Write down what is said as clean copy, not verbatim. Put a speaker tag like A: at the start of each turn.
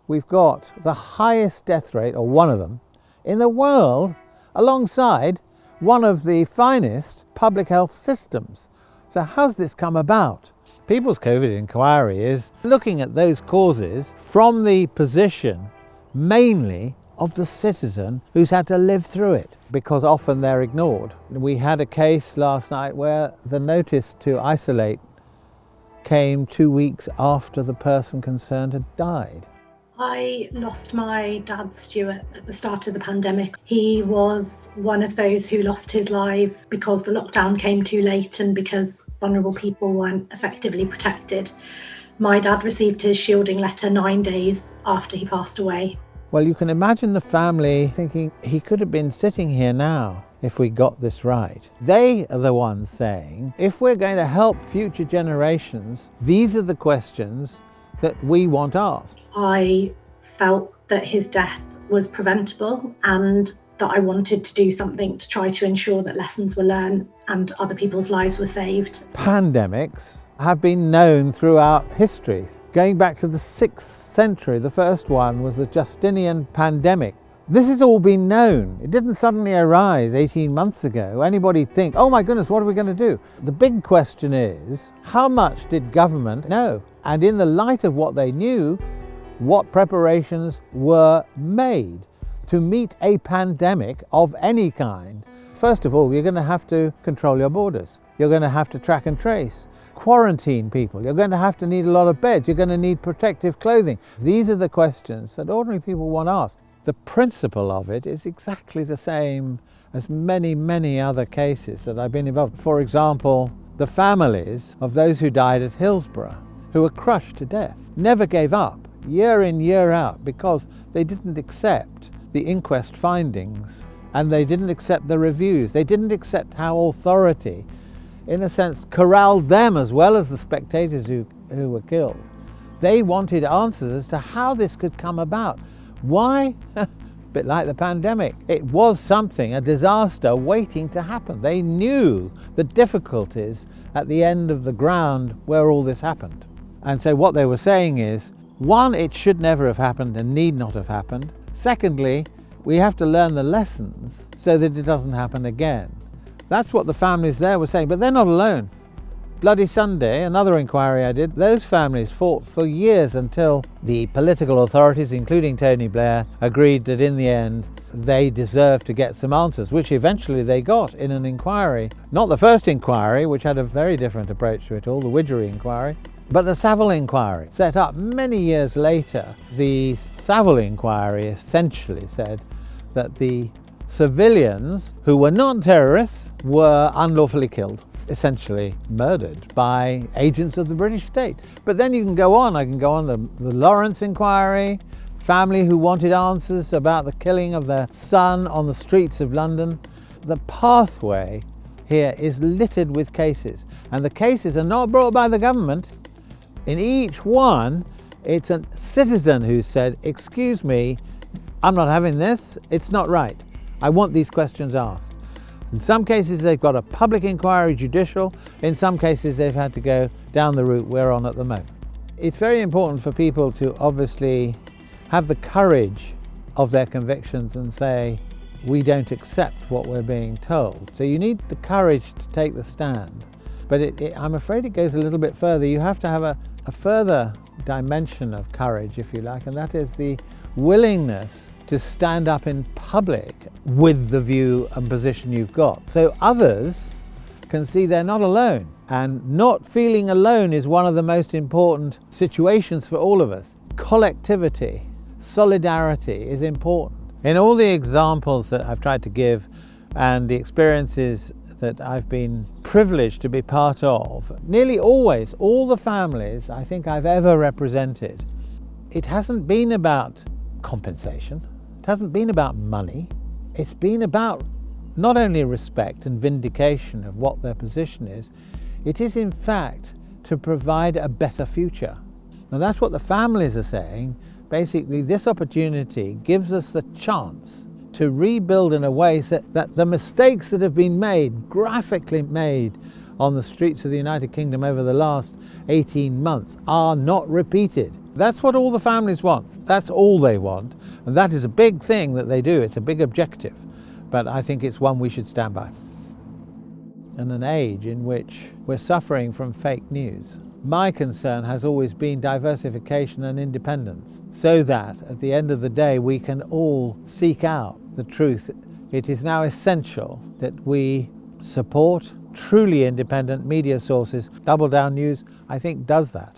A: we've got the highest death rate, or one of them, in the world, alongside one of the finest public health systems. So how's this come about? People's COVID inquiry is looking at those causes from the position mainly of the citizen who's had to live through it, because often they're ignored. We had a case last night where the notice to isolate came 2 weeks after the person concerned had died.
B: I lost my dad, Stuart, at the start of the pandemic. He was one of those who lost his life because the lockdown came too late and because vulnerable people weren't effectively protected. My dad received his shielding letter 9 days after he passed away.
A: Well, you can imagine the family thinking, he could have been sitting here now if we got this right. They are the ones saying, if we're going to help future generations, these are the questions that we want asked.
B: I felt that his death was preventable and that I wanted to do something to try to ensure that lessons were learned and other people's lives were saved.
A: Pandemics have been known throughout history. Going back to the 6th century, the first one was the Justinian pandemic. This has all been known. It didn't suddenly arise 18 months ago. Anybody think, oh my goodness, what are we going to do? The big question is, how much did government know? And in the light of what they knew, what preparations were made to meet a pandemic of any kind? First of all, you're going to have to control your borders. You're going to have to track and trace, quarantine people. You're going to have to need a lot of beds. You're going to need protective clothing. These are the questions that ordinary people want asked. The principle of it is exactly the same as many other cases that I've been involved in. For example, the families of those who died at Hillsborough, who were crushed to death, never gave up year in, year out, because they didn't accept the inquest findings and they didn't accept the reviews. They didn't accept how authority, in a sense, corralled them as well as the spectators who were killed. They wanted answers as to how this could come about. Why? A bit like the pandemic. It was something, a disaster waiting to happen. They knew the difficulties at the end of the ground where all this happened. And so what they were saying is, one, it should never have happened and need not have happened. Secondly, we have to learn the lessons so that it doesn't happen again. That's what the families there were saying, but they're not alone. Bloody Sunday, another inquiry I did, those families fought for years until the political authorities, including Tony Blair, agreed that in the end they deserved to get some answers, which eventually they got in an inquiry. Not the first inquiry, which had a very different approach to it all, the Widgery inquiry, but the Savile inquiry, set up many years later. The Savile inquiry essentially said that the civilians who were not terrorists were unlawfully killed, essentially murdered by agents of the British state. But then you can go on, I can go on, the Lawrence inquiry, family who wanted answers about the killing of their son on the streets of London. The pathway here is littered with cases, and the cases are not brought by the government. In each one, it's a citizen who said, excuse me, I'm not having this, it's not right. I want these questions asked. In some cases they've got a public inquiry, judicial. In some cases they've had to go down the route we're on at the moment. It's very important for people to obviously have the courage of their convictions and say, we don't accept what we're being told. So you need the courage to take the stand. But I'm afraid it goes a little bit further. You have to have a further dimension of courage, if you like, and that is the willingness to stand up in public with the view and position you've got, so others can see they're not alone. And not feeling alone is one of the most important situations for all of us. Collectivity, solidarity is important. In all the examples that I've tried to give and the experiences that I've been privileged to be part of, nearly always, all the families I think I've ever represented, it hasn't been about compensation. It hasn't been about money. It's been about not only respect and vindication of what their position is, it is in fact to provide a better future. And that's what the families are saying. Basically, this opportunity gives us the chance to rebuild in a way that the mistakes that have been made, graphically made, on the streets of the United Kingdom over the last 18 months are not repeated. That's what all the families want. That's all they want, and that is a big thing that they do. It's a big objective, but I think it's one we should stand by. In an age in which we're suffering from fake news, my concern has always been diversification and independence, so that at the end of the day we can all seek out the truth. It is now essential that we support truly independent media sources. Double Down News, I think, does that.